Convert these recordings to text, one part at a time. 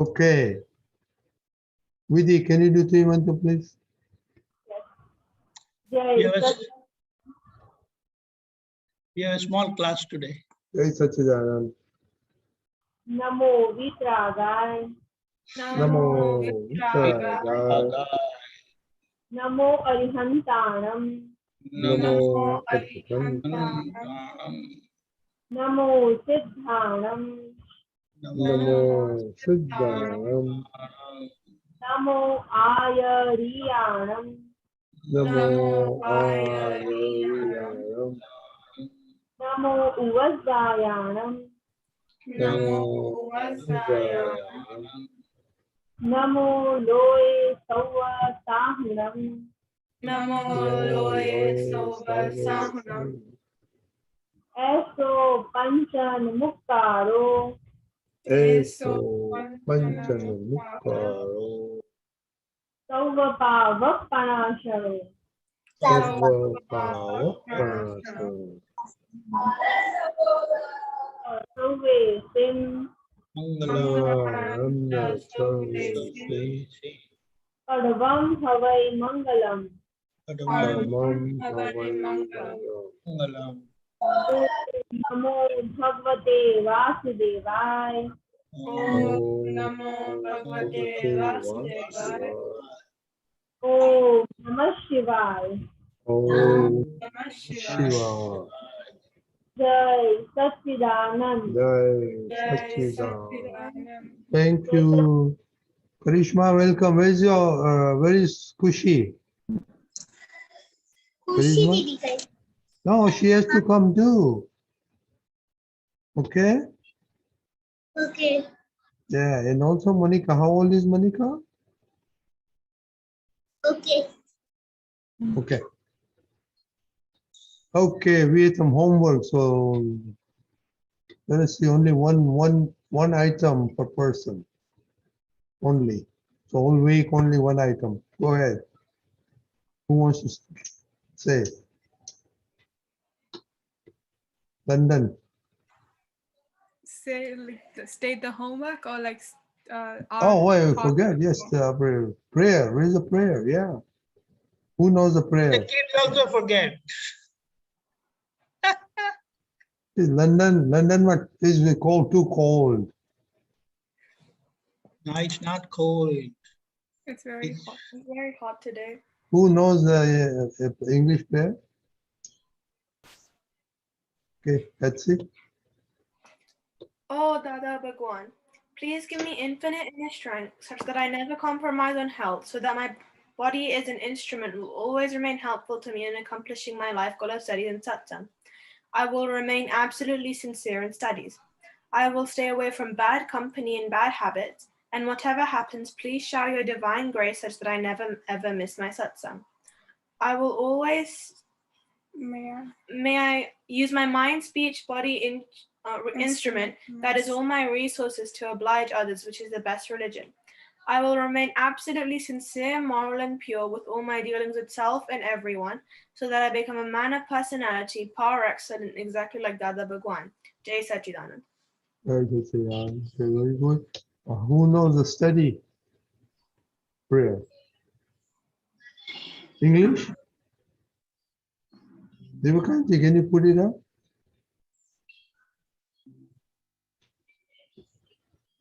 Okay. Vidhi, can you do three mantra, please? Yes. We have a small class today. Jai Sachidanand. Namo Vitragaya. Namo Vitraya. Namo Arihantanam. Namo Adhikantam. Namo Siddhanam. Namo Siddhanam. Namo Ayariyanam. Namo Ayariyanam. Namo Uvasdayanam. Namo Uvasdayanam. Namo Loe Sawa Sahanam. Namo Loe Soba Sahunam. Eso Panchan Mukkaro. Eso Panchanamukaro. Sawa Pavapanasharo. Sarva Pavapanasho. Sauve Sim. Mangalam Sarve. Padvam Havai Mangalam. Padmam Havai Mangalam. Namo Bhagavate Vasudevaya. Om Namo Bhagavate Vasudevaya. Om Namah Shivaya. Om Namah Shivaya. Shiva. Jai Satchidanand. Jai Jai Sachidanand. Satchidanand. Thank you. Karishma, welcome. Where is Kushi? Karishma? No, she has to come too. Okay? Okay. Yeah, and also Monica. How old is Monica? Okay. Okay. Okay, we have some homework, so let us see only one item per person. Only. So whole week only one item. Go ahead. Who wants to say? London. Say like state the homework or like Oh, wait, I our- forget. Yes, the prayer. Raise a prayer. Yeah. Who knows the The prayer? kids also forget. London, what is we called too cold? No, it's not cold. It's very hot. It's very hot today. Who knows the English prayer? Okay, that's it. Oh, Dada Bhagwan, please give me infinite inner strength such that I never compromise on health, so that my body as an instrument will always remain helpful to me in accomplishing my life goal of studies and satsang. I will remain absolutely sincere in studies. I will stay away from bad company and bad habits, and whatever happens, please shower your divine grace such that I never ever miss my satsang. I will always, may I use my mind, speech, body, instrument, that is all my resources to oblige others, which is the best religion. I will remain absolutely sincere, moral, and pure with all my dealings with self and everyone, so that I become a man of personality, power, excellent, exactly like Dada Bhagwan. Jai Sachidanand. Very good, Sayan. Okay, very good. Who knows the study prayer? English? Deepakanandji, can you put it up?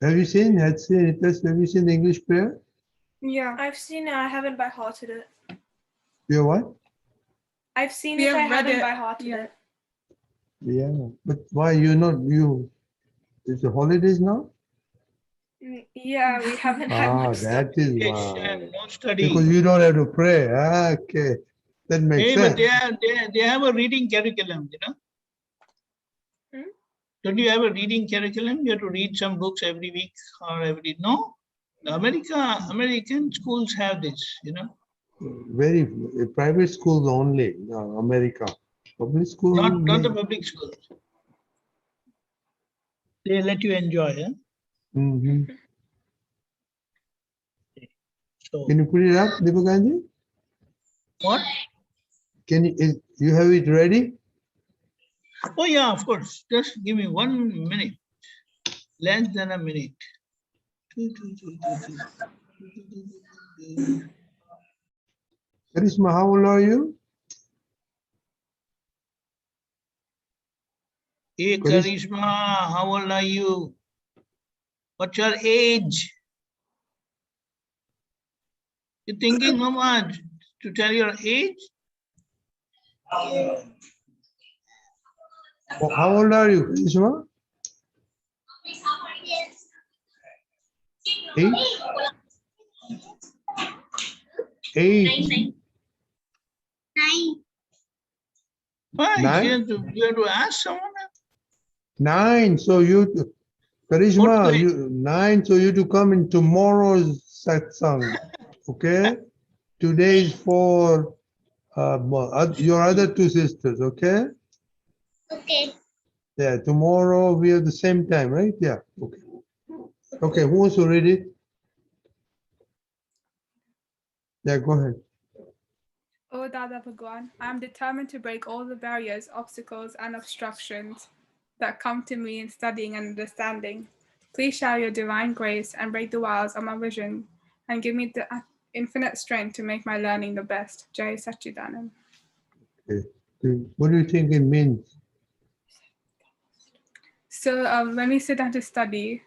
Have you seen the English prayer? Yeah. I've seen it, I haven't by hearted it. You what? I've seen We it, I have read haven't it, by hearted yeah. it. Yeah, but why it's the holidays now? Yeah, we haven't had much stuff. That is Yes, why. and no study. Because you don't have to pray. Okay, that makes Hey, but sense. they have a reading curriculum, you know. Don't you have a reading curriculum? You have to read some books every week or every no. The American schools have this, you know. Very private schools only, America. Public school. Not the public schools. They let you enjoy, huh? Mhm. So Can you put it up, Deepakanandji? what? Can you have it ready? Oh yeah, of course. Just give me 1 minute. Less than a minute. Karishma, how old are you? Hey Karishma, how old are you? What's your age? You're thinking how much to tell your age? Oh, how old are you, Karishma? 8? 8? 5. Nine? You have to ask someone. 9. So you, Karishma, What you 9. So you to come in tomorrow's satsang. Okay? Today is for your other 2 sisters. Okay? Okay. Yeah. Tomorrow we have the same time, right? Yeah. Okay. Okay. Who wants to read it? Yeah. Go ahead. O Dada Bhagwan, I am determined to break all the barriers, obstacles, and obstructions that come to me in studying and understanding. Please shower your divine grace and break the walls of my vision and give me the infinite strength to make my learning the best. Jai Sachidanand. Okay. What do you think it means? So when we sit down to study,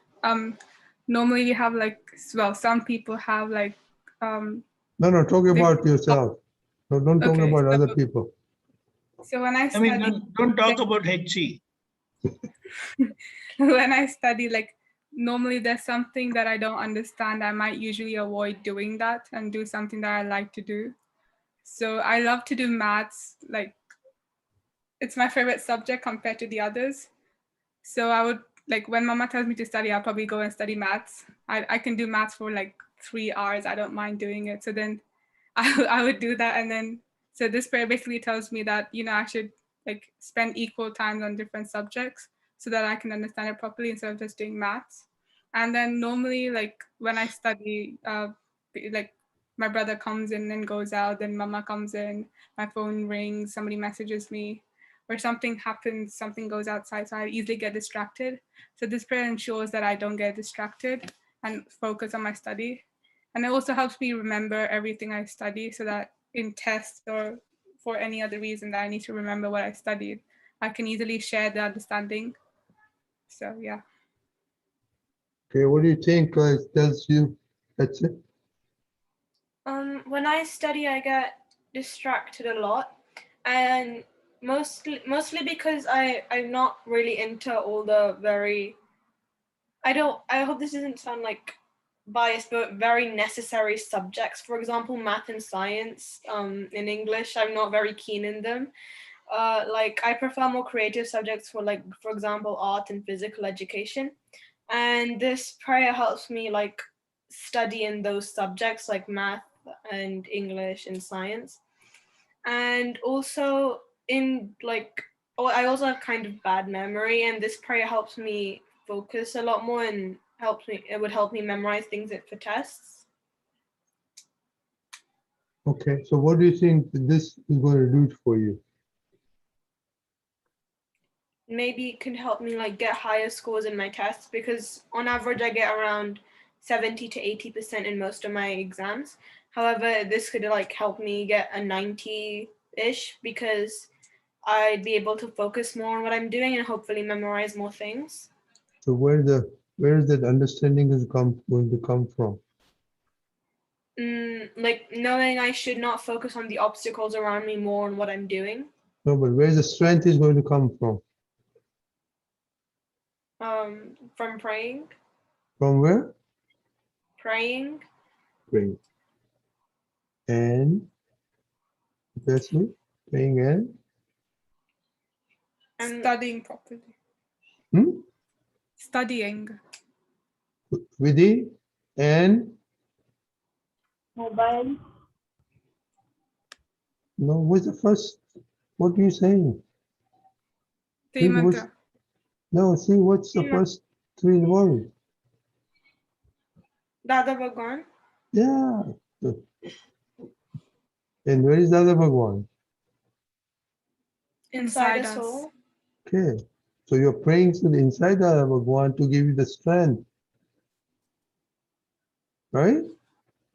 normally we have like, well, some people have like, No, talk about yourself. No, don't talk Okay, about so- other people. so when I I mean, study, don't talk about HC. when I study, like normally there's something that I don't understand. I might usually avoid doing that and do something that I like to do. So I love to do maths. Like it's my favorite subject compared to the others. So I would like when mama tells me to study, I'll probably go and study maths. I can do maths for like 3 hours. I don't mind doing it. So then I would do that. And then, so this prayer basically tells me that, you know, I should like spend equal time on different subjects so that I can understand it properly instead of just doing maths. And then normally like when I study, like my brother comes in and goes out, then mama comes in, my phone rings, somebody messages me, or something happens, something goes outside, so I easily get distracted. So this prayer ensures that I don't get distracted and focus on my study. And it also helps me remember everything I study so that in tests or for any other reason that I need to remember what I studied, I can easily share the understanding. So yeah. Okay, what do you think it tells you? That's it. When I study, I get distracted a lot, and mostly because I'm not really into all the very. I hope this doesn't sound like biased, but very necessary subjects. For example, math and science. In English, I'm not very keen in them. Like I prefer more creative subjects for like, for example, art and physical education. And this prayer helps me like study in those subjects like math and English and science. And also in like, oh, I also have kind of bad memory, and this prayer helps me focus a lot more and it would help me memorize things for tests. Okay, so what do you think this is going to do for you? Maybe it can help me like get higher scores in my tests, because on average I get around 70 to 80% in most of my exams. However, this could like help me get a 90-ish, because I'd be able to focus more on what I'm doing and hopefully memorize more things. So where is that understanding going to come from? Like knowing I should not focus on the obstacles around me, more on what I'm doing. No, but where the strength is going to come from? From praying. From where? Praying. Praying. And that's me. Praying and Studying properly. Studying. Vidhi and Mobile. no, what's the first? What are you saying? Three Read what's- mantra. No, see what's the first 3 words? Dada Bhagwan. Yeah. And where is Dada Bhagwan? Inside Inside us us. all. Okay. So you're praying to the inside Dada Bhagwan to give you the strength. right?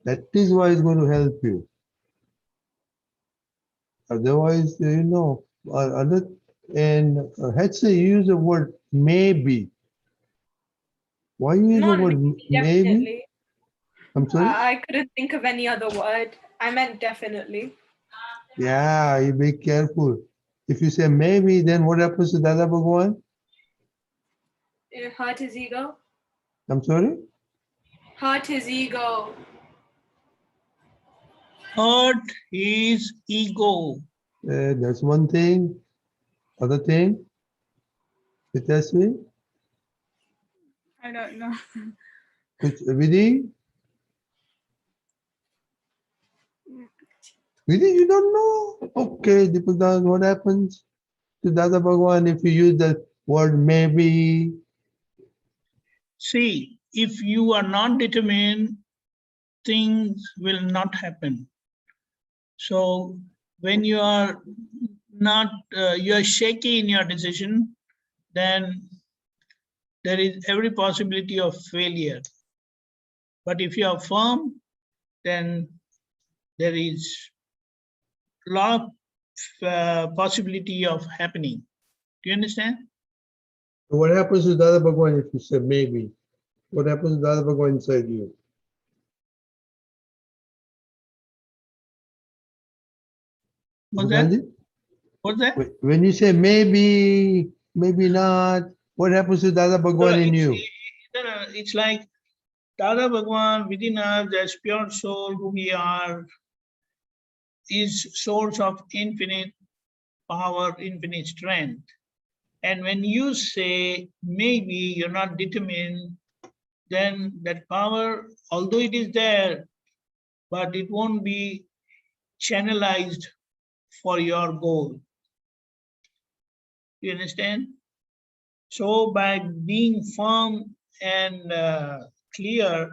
That is why it's going to help you. Otherwise, other and Hetze, you use the word maybe. Why you use the Not word maybe, maybe? definitely. I'm sorry? I couldn't think of any other word. I meant definitely. Yeah, you be careful. If you say maybe, then what happens to Dada Bhagwan? It hurt his ego. I'm sorry? Hurt his ego. Hurt his ego. That's one thing. Other thing? Hitasvi? I don't know. Vidhi? Vidhi, you don't know? Okay, Deepakanandji, what happens to Dada Bhagwan if you use the word maybe? See, if you are not determined, things will not happen. So when you are not, you are shaky in your decision, then there is every possibility of failure. But if you are firm, then there is a lot of possibility of happening. Do you understand? So what happens to Dada Bhagwan if you say maybe? What happens to Dada Bhagwan inside you? What's that? Deepakanandji? What's that? When you say maybe, maybe not, what happens to Dada Bhagwan in you? It's like Dada Bhagwan within us, as pure soul who we are, is source of infinite power, infinite strength. And when you say maybe you're not determined, then that power, although it is there, but it won't be channelized for your goal. You understand? So by being firm and clear,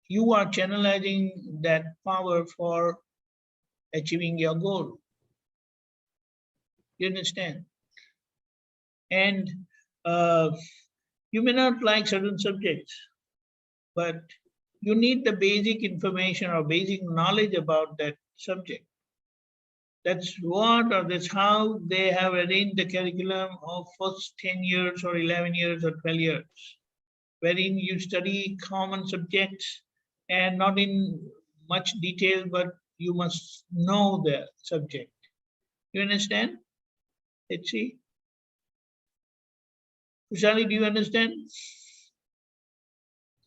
you are channelizing that power for achieving your goal. You understand? And you may not like certain subjects, but you need the basic information or basic knowledge about that subject. That's what, or that's how they have arranged the curriculum of first 10 years or 11 years or 12 years, wherein you study common subjects and not in much detail, but you must know the subject. You understand? Let's see. Kushali, do you understand?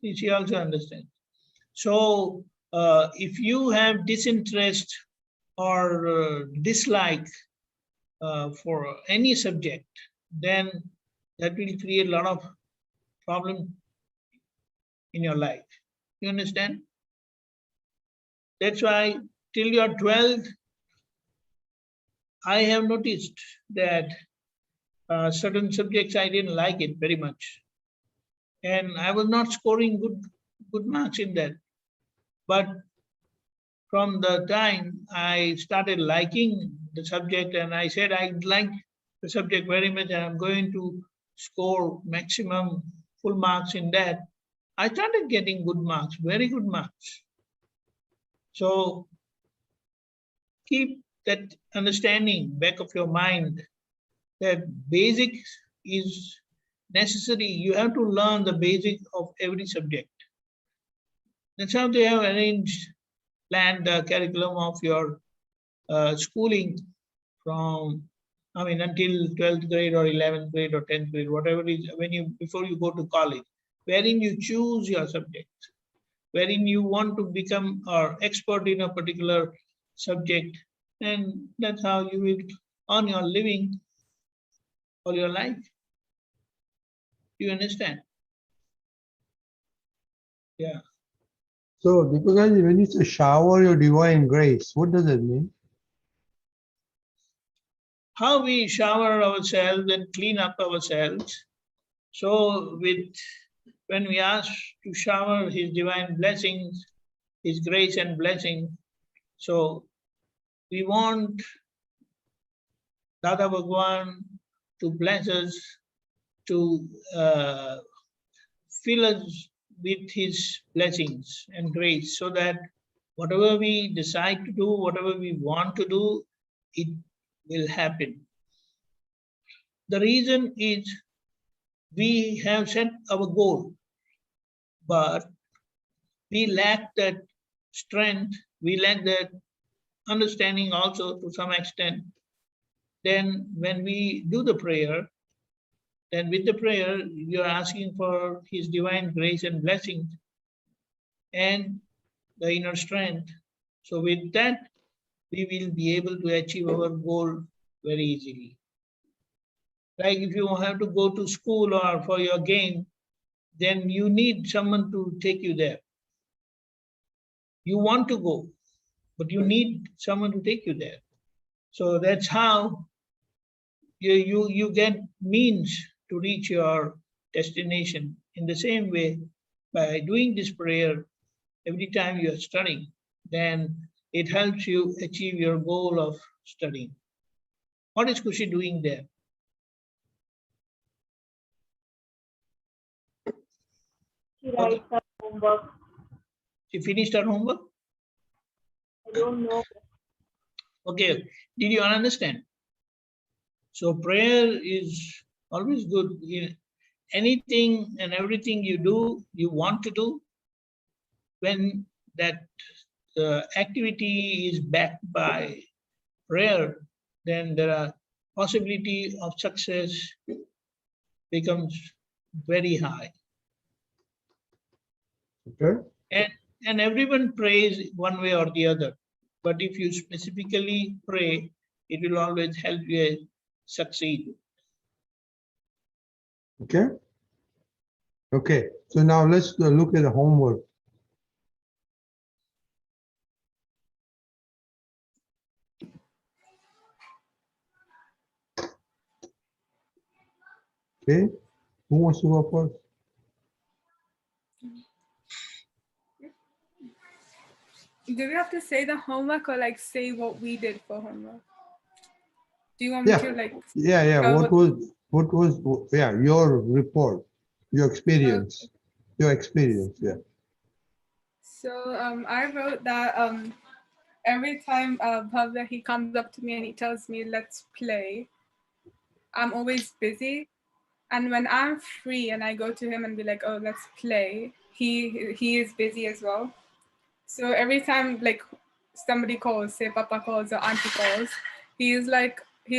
She also understands. So if you have disinterest or dislike for any subject, then that will create a lot of problem in your life. You understand? That's why till you're 12, I have noticed that certain subjects I didn't like it very much. And I was not scoring good marks in that. But from the time I started liking the subject and I said I like the subject very much and I'm going to score maximum full marks in that, I started getting good marks, very good marks. So keep that understanding back of your mind that basic is necessary. You have to learn the basic of every subject. That's how they have planned the curriculum of your schooling from, until 12th grade or 11th grade or 10th grade, whatever it is, before you go to college, wherein you choose your subject, wherein you want to become or expert in a particular subject, and that's how you will earn your living all your life. Do you understand? Yeah. So, Deepakanandji, when you say shower your divine grace, what does that mean? How we shower ourselves and clean up ourselves. So when we ask to shower his divine blessings, his grace and blessing, so we want Dada Bhagwan to bless us, to fill us with his blessings and grace, so that whatever we decide to do, whatever we want to do, it will happen. The reason is we have set our goal, but we lack that strength, we lack that understanding also to some extent. Then when we do the prayer, then with the prayer, you're asking for his divine grace and blessing and the inner strength. So with that, we will be able to achieve our goal very easily. Like if you have to go to school or for your game, then you need someone to take you there. You want to go, but you need someone to take you there. So that's how you get means to reach your destination. In the same way, by doing this prayer every time you are studying, then it helps you achieve your goal of studying. What is Kushi doing there? She writes her homework. She finished her homework? I don't know. Okay, did you understand? So prayer is always good. Anything and everything you do, you want to do, when that activity is backed by prayer, then there are possibility of success becomes very high. Okay. And everyone prays one way or the other. But if you specifically pray, it will always help you succeed. Okay. Okay. So now let's look at the homework. Okay. Who wants to go first? Do we have to say the homework or like say what we did for homework? Do you want me Yeah. to like? Yeah. tell What was your report, your experience, yeah. So I wrote that every time Bhavya, he comes up to me and he tells me, let's play, I'm always busy. And when I'm free and I go to him and be like, oh, let's play, he is busy as well. So every time like somebody calls, say Papa calls or Auntie calls, he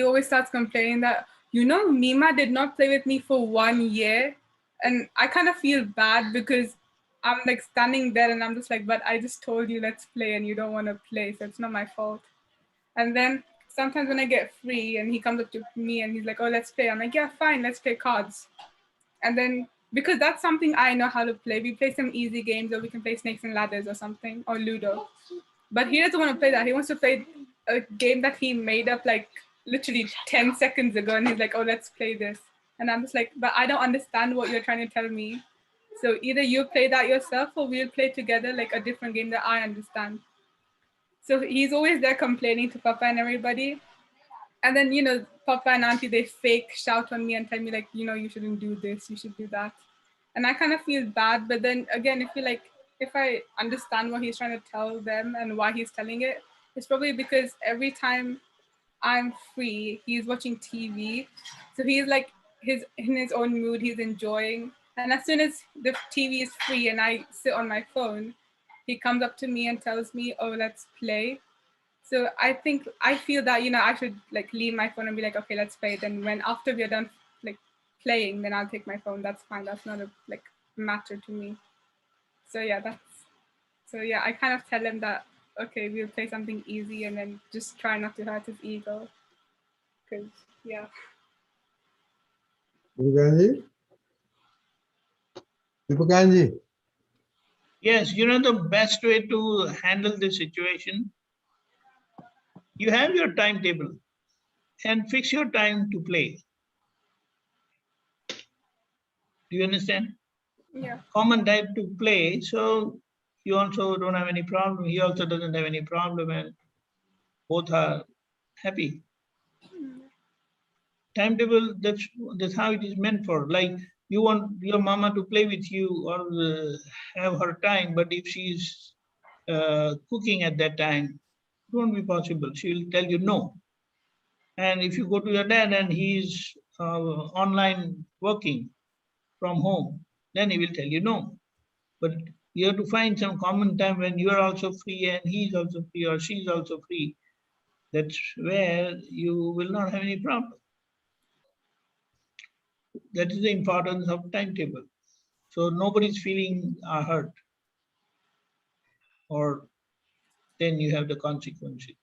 always starts complaining that, Mima did not play with me for 1 year. And I kind of feel bad because I'm like standing there and I'm just like, but I just told you let's play and you don't want to play, so it's not my fault. And then sometimes when I get free and he comes up to me and he's like, oh, let's play. I'm like, yeah, fine, let's play cards. And then because that's something I know how to play, we play some easy games, or we can play Snakes and Ladders or something, or Ludo. But he doesn't want to play that. He wants to play a game that he made up like literally 10 seconds ago. And he's like, oh, let's play this. And I'm just like, but I don't understand what you're trying to tell me. So either you play that yourself or we'll play together like a different game that I understand. So he's always there complaining to Papa and everybody. And then, Papa and Auntie, they fake shout on me and tell me like, you shouldn't do this, you should do that. And I kind of feel bad. But then again, if I understand what he's trying to tell them and why he's telling it, it's probably because every time I'm free, he's watching TV. So he's like in his own mood, he's enjoying. And as soon as the TV is free and I sit on my phone, he comes up to me and tells me, oh, let's play. So I feel that, I should like leave my phone and be like, okay, let's play. Then after we're done like playing, then I'll take my phone. That's fine. That's not a like matter to me. So yeah, I kind of tell him that, okay, we'll play something easy and then just try not to hurt his ego. Because yeah. Deepakanandji. Yes, the best way to handle this situation, you have your timetable and fix your time to play. Do you understand? Yeah. Common time to play, so you also don't have any problem. He also doesn't have any problem, and both are happy. Timetable, that's how it is meant for. Like you want your mama to play with you or have her time, but if she's cooking at that time, it won't be possible. She will tell you no. And if you go to your dad and he's online working from home, then he will tell you no. But you have to find some common time when you are also free and he's also free or she's also free. That's where you will not have any problem. That is the importance of timetable. So nobody's feeling hurt, or then you have the consequences.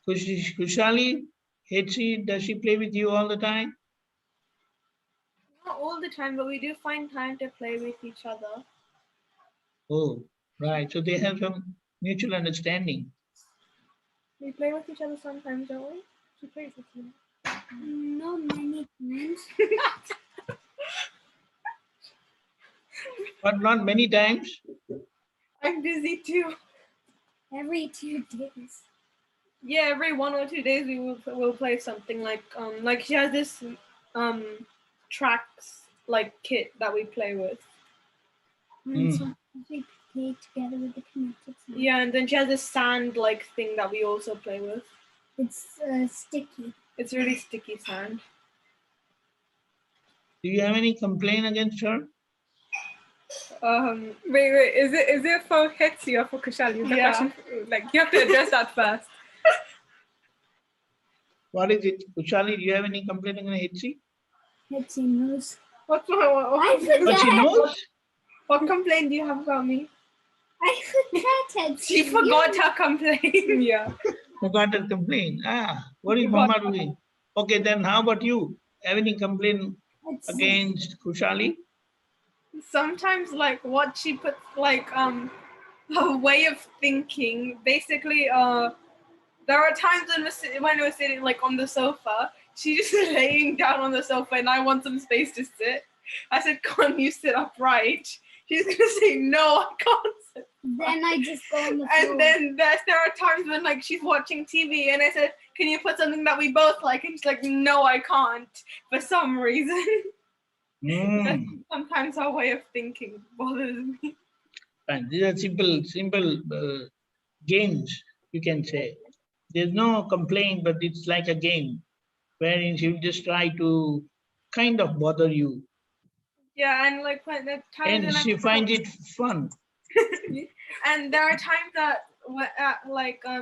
Kushali, Hetsi, does she play with you all the time? Not all the time, but we do find time to play with each other. Oh, right. So they have some mutual understanding. We play with each other sometimes, don't we? She plays with me. Not many times. But not many times. I'm busy too. Every 2 days. Yeah, every 1 or 2 days we'll play something like she has this tracks like kit that we play with. And sometimes we play together with the connected sound. Yeah, and then she has this sand like thing that we also play with. It's sticky. It's really sticky sand. Do you have any complaint against her? Wait, is it for Hetsi or for Kushali? The Yeah. question, like you have to address that first. What is it? Kushali, do you have any complaint against Hetsi? Hetsi knows. What I But she forgot. knows. what complaint do you have about me? I forgot Hetsi. She forgot her complaint. Yeah. Forgot her complaint. What is Forgot. Mama doing? Okay, then how about you? Have any complaint Hetsi. against Kushali? Sometimes like what she puts like her way of thinking. Basically, there are times when we're sitting like on the sofa, she's just laying down on the sofa and I want some space to sit. I said, can't you sit upright? She's gonna say, no, I can't sit. Then I just go on the floor. And then there are times when like she's watching TV and I said, can you put something that we both like? And she's like, no, I can't, for some reason. Sometimes her way of thinking bothers me. Fine. These are simple games, you can say. There's no complaint, but it's like a game wherein she'll just try to kind of bother you. Yeah, and like when the times And when she finds it fun. and there are times that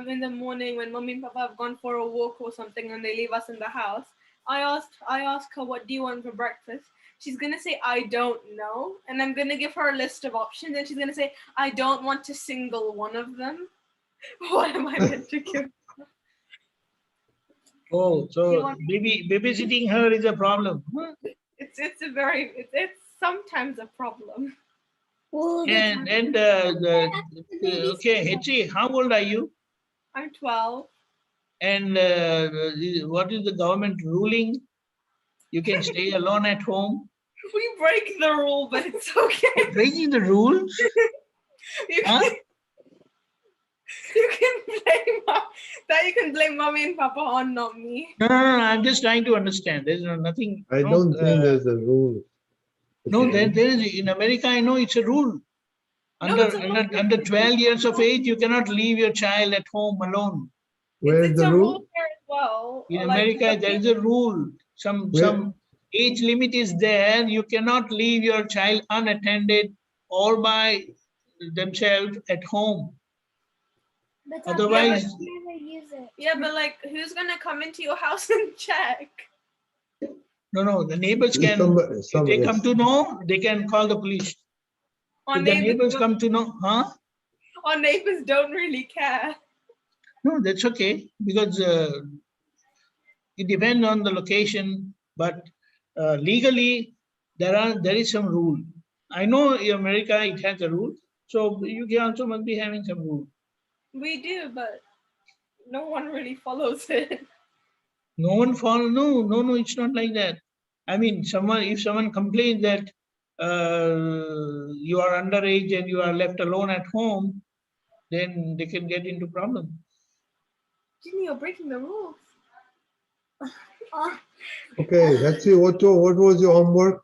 in the morning when mommy and papa have gone for a walk or something and they leave us in the house, I ask her, what do you want for breakfast? She's gonna say, I don't know, and I'm gonna give her a list of options and she's gonna say, I don't want to single one of them. What am I meant to give? Oh, so babysitting her is a problem. Huh? It's sometimes a problem. All the time. Okay, Hetsi, how old are you? I'm 12. And what is the government ruling? You can stay alone at home. We break the rule, but it's okay. Breaking the rules? You Huh? you can blame mommy and papa on, not me. No, I'm just trying to understand. There's nothing. I don't think there's a rule. No, there is. In America, I know it's a rule. Under 12 years of age, you cannot leave your child at home alone. Where is It's the a rule? rule here as well. In Like, America, there is a rule. Some age limit is there. You cannot leave your child unattended or by themselves at home. But Otherwise, I never use it. yeah, but like, who's gonna come into your house and check? no, the neighbors can, if they come to know, they can call the police. If the neighbors come to know, Our neighbors don't really care. No, that's okay, because it depends on the location, but legally, there is some rule. I know in America it has a rule, so UK also must be having some rule. We do, but no one really follows it. No one follow. No, it's not like that. I mean, if someone complains that you are underage and you are left alone at home, then they can get into problem. Ginny, you're breaking the rules. Oh, Okay, let's see. What was your homework?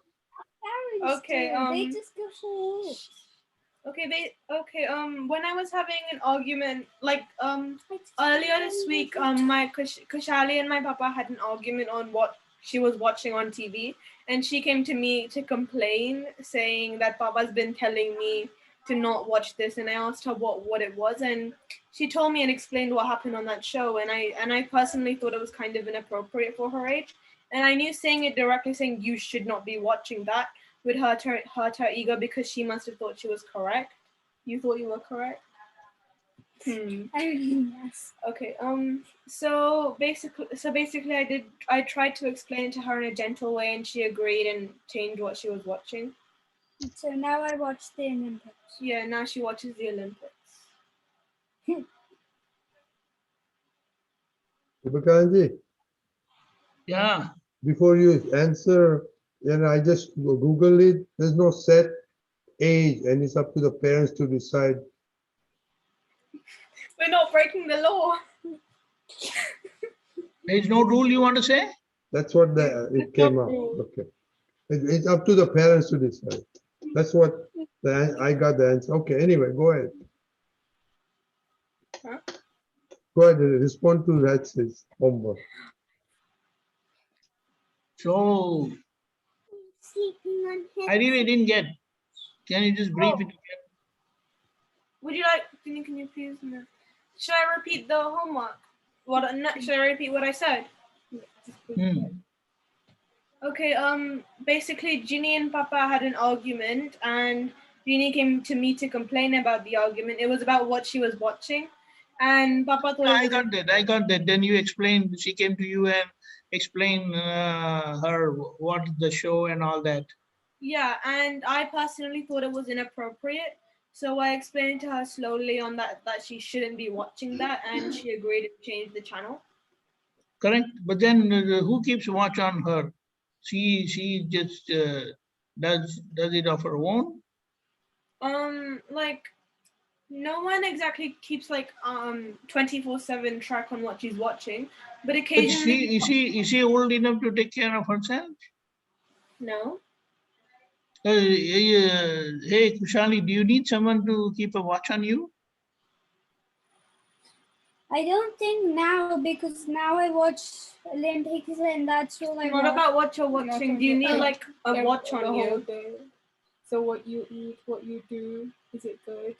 parents Okay, do. They um, just go for it. when I was having an argument, like I just earlier go this for week, it. my Kushali and my papa had an argument on what she was watching on TV, and she came to me to complain, saying that papa's been telling me to not watch this, and I asked her what it was, and she told me and explained what happened on that show, and I personally thought it was kind of inappropriate for her age, and I knew saying it directly, saying you should not be watching that, would hurt her ego, because she must have thought she was correct. You thought you were correct? I mean, yes. Okay. So basically, I tried to explain it to her in a gentle way, and she agreed and changed what she was watching. So now I watch the Olympics. Yeah. Now she watches the Olympics. Deepakanandji, Yeah, before you answer, I just Google it. There's no set age, and it's up to the parents to decide. We're not breaking the law. there is no rule you want to say? That's what it came up. Okay, it's up to the parents to decide. That's what I got the answer. Okay, anyway, go ahead. Huh? Go ahead and respond to that says homework. So Sleeping on him. I really didn't get. Can you just brief Oh. it again? Would you like? Can you please? No. Should I repeat the homework? Should I repeat what I said? Hmm. Okay, basically Ginny and Papa had an argument, and Ginny came to me to complain about the argument. It was about what she was watching, and Papa thought I it was got that. Then you explained, she came to you and explained her what the show and all that. yeah, and I personally thought it was inappropriate. So I explained to her slowly on that she shouldn't be watching that, and she agreed to change the channel. Correct? But then who keeps watch on her? She just does it of her own? Like no one exactly keeps like 24/7 track on what she's watching, but But occasionally is she old enough to take care of herself? no. Hey Kushali, do you need someone to keep a watch on you? I don't think now, because now I watch Olympics and that's all I Not watch. about what you're watching. Do you need like a watch on you? Day. So what you eat, what you do, is it good?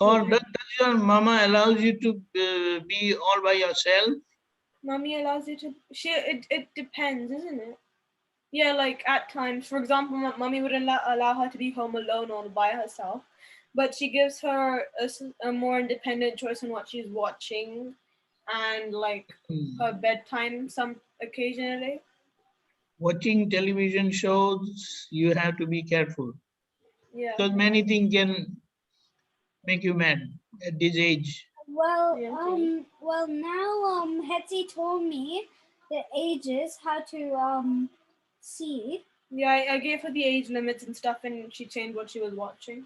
Or does your mama allows you to be all by yourself? Mommy allows you to. It depends, isn't it? Yeah, like at times. For example, mommy would allow her to be home alone or by herself, but she gives her a more independent choice on what she's watching, and like her bedtime some occasionally. Watching television shows, you have to be careful Yeah. because many things can make you mad at this age. Well, Yeah, okay. well now Hetty told me the ages how to see. Yeah, I gave her the age limits and stuff, and she changed what she was watching,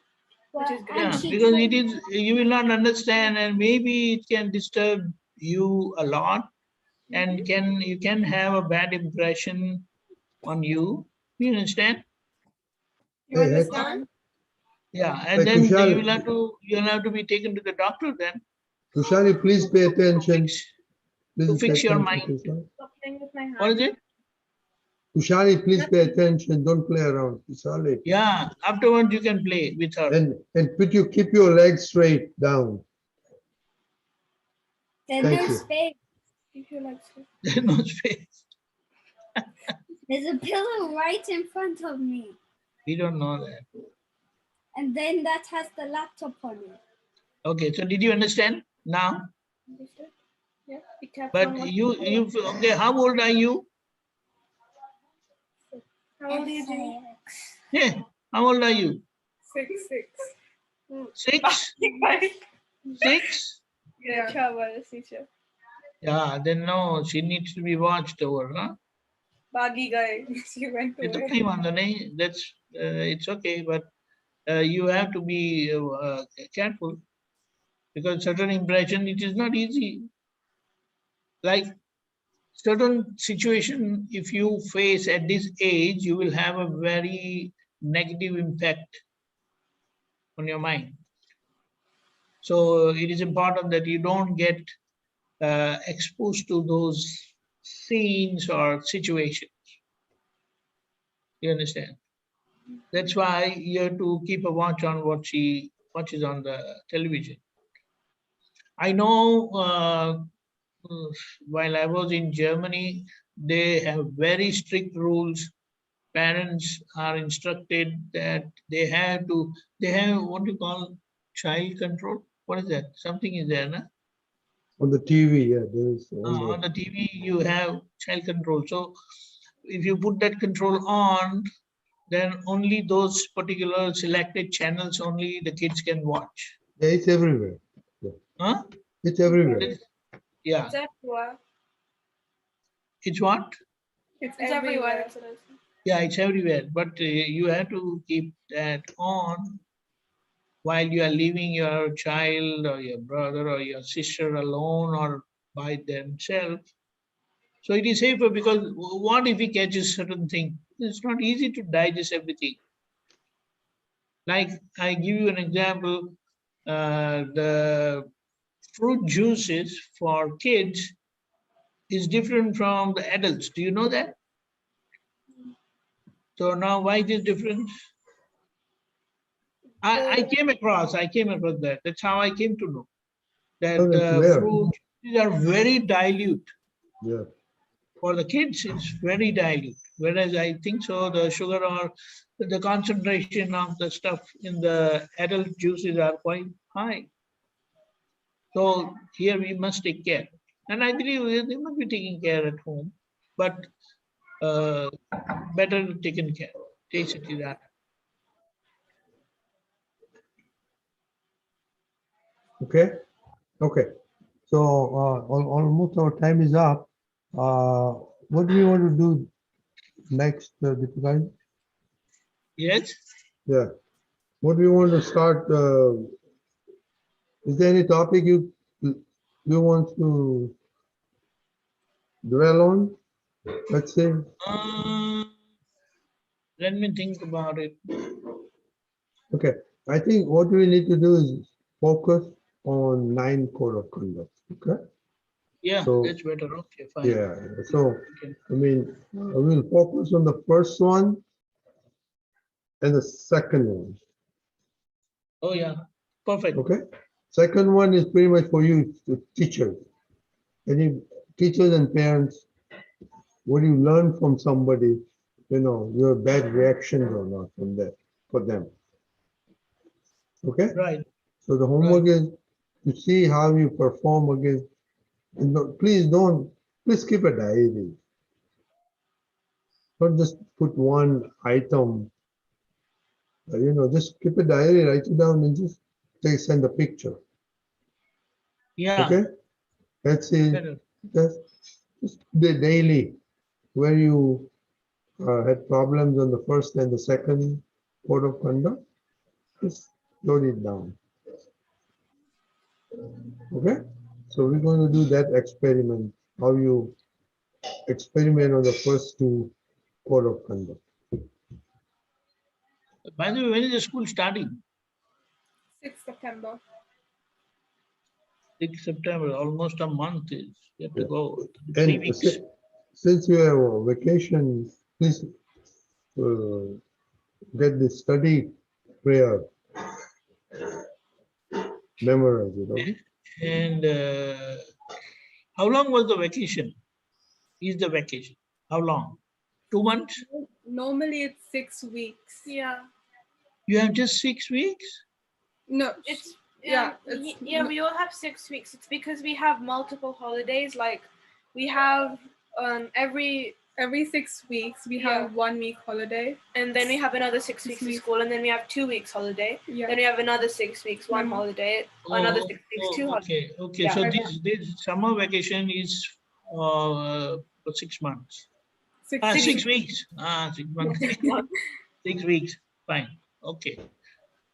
which is good. And Yeah, she because told it is, you will not understand, and maybe it can disturb you a lot, and you can have a bad impression on you. You understand? You Hey, understand? Yeah, Hey, and then Kushali, you'll have to be taken to the doctor then Kushali, please pay attention. to Please pay fix your attention, mind. Kushali. Stop playing with my hand. What is it? Kushali, please pay attention. Don't play around. Kushali. Yeah, afterwards you can play with her. And keep your legs straight down. there's Thank no you. space. If you like to. There's no space. There's a pillow right in front of me. We don't know that. And then that has the laptop on it. Okay, so did you understand now? Understood? Yeah. Be careful. But on what okay, how old are you? How old are you, Jenny? Yeah, how old are you? 6. 6? 6? Yeah. Travel teacher. Yeah, then no, she needs to be watched over, huh? Bagi guy. She went It's away. okay, Vandane. That's it's okay, but you have to be careful because certain impression it is not easy. Like certain situation, if you face at this age, you will have a very negative impact on your mind. So it is important that you don't get exposed to those scenes or situations. You understand? That's why you have to keep a watch on what she watches on the television. I know while I was in Germany, they have very strict rules. Parents are instructed that they have what you call child control. What is that? Something is there, no? On the TV, yeah, there's On the TV, you have child control. So if you put that control on, then only those particular selected channels only the kids can watch. yeah, it's everywhere. Yeah. Huh? It's everywhere. Yeah. It's everywhere. It's what? It's It's everywhere. everywhere. That's what I was saying. Yeah, it's everywhere. But you have to keep that on while you are leaving your child or your brother or your sister alone or by themselves. So it is safer because what if he catches certain thing? It's not easy to digest everything. Like I give you an example, the fruit juices for kids is different from the adults. Do you know that? So now why this difference? I came across that. That's how I came to know that Oh, that's the rare. fruit are very dilute. Yeah. For the kids, it's very dilute. Whereas I think so, the sugar or the concentration of the stuff in the adult juices are quite high. So here we must take care. And I believe they must be taking care at home, but better taken care. Takes it to that. Okay. Okay. So almost our time is up. What do we want to do next, Deepakanandji? Yes? Yeah. What do you want to start? Is there any topic you want to dwell on? Let's say. Let me think about it. Okay. I think what we need to do is focus on 9 code of conduct. Okay. Yeah, So, that's better. Okay, fine. Yeah. So, Okay. I mean, we'll focus on the first one and the second one. Oh, yeah. Perfect. Okay. Second one is pretty much for you, the teachers. Any teachers and parents, what do you learn from somebody, your bad reactions or not from that for them. Okay. Right. So the homework is to see how you perform against. Please keep a diary. Don't just put one item. Just keep a diary, write it down, and just send a picture. Yeah. Okay. That's it. Better. Just the daily where you had problems on the first and the second code of conduct. Just note it down. Okay. So we're going to do that experiment. How you experiment on the first 2 code of conduct. By the way, when is the school starting? 6th September. 6 September, almost a month is yet to Yeah. go. 3 And weeks. since you have a vacation, please get the study prayer. Memorize it, okay? And how long was the vacation? Is the vacation? How long? 2 months? Normally it's 6 weeks. Yeah. You have just 6 weeks? No, It's yeah, yeah. We all have 6 weeks. It's because we have multiple holidays. Like we have every every 6 weeks we Yeah. have 1 week holiday. and then we have another 6 weeks of weeks. school, and then we have 2 weeks holiday. Yeah. Then we have another 6 weeks, one Mhm. holiday, another 6 weeks, 2 holidays. Okay, okay. Yeah. So Okay. this summer vacation is for 6 months. 6 6 weeks. 6 months. 6 weeks. Fine. Okay.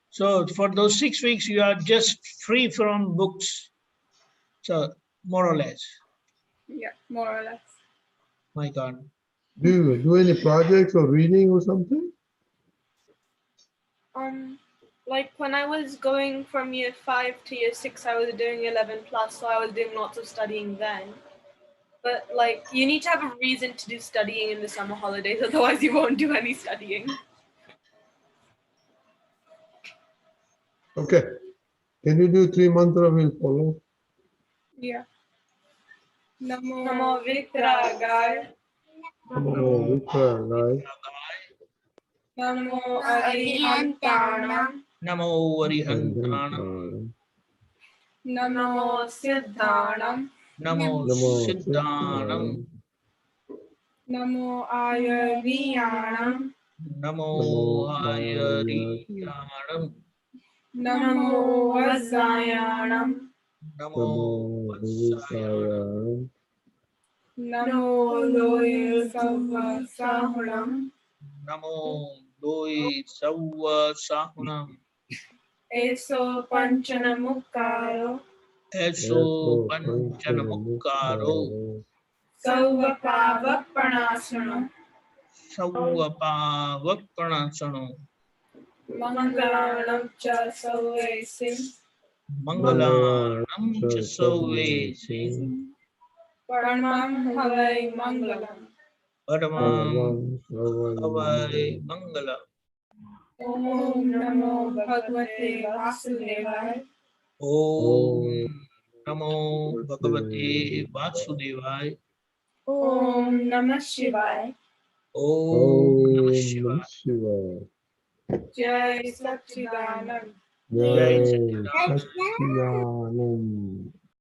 So for those 6 weeks, you are just free from books. So more or less. Yeah, more or less. My God. Do you do any projects or reading or something? Like when I was going from year 5 to year 6, I was doing 11 plus, so I was doing lots of studying then. But like, you need to have a reason to do studying in the summer holidays, otherwise you won't do any studying. Okay. Can you do 3 mantra? We'll follow. Yeah. Namo Namo Vikragaya, Oh, right. Namo Arihantanam. Namo Arihantanam. Namo Siddhanam. Namo Siddhanam. Namo Ayariyanam. Namo Ayariyanam. Namo Vasayanam. Namo Vasayanam. Namo Loya Savasahunam. Namo Doi Sawa Sahunam. Eso Panchanamukaro. Eso Panchanamukaro. Sauvapavapanasana. Sauvapavapanasano. Mangalanam cha Sauvesim. Mangalanam cha Sauvesim. Paramam Havai Mangalam. Paramam Havai Mangalam. Om Namo Bhagavate Vasudevaya. Om Namo Bhagavate Vasudevaya. Om Namah Shivaya. Om Namah Shivaya. Jai Satchidanand. Jai Jai Satchidanand. Satchidanand.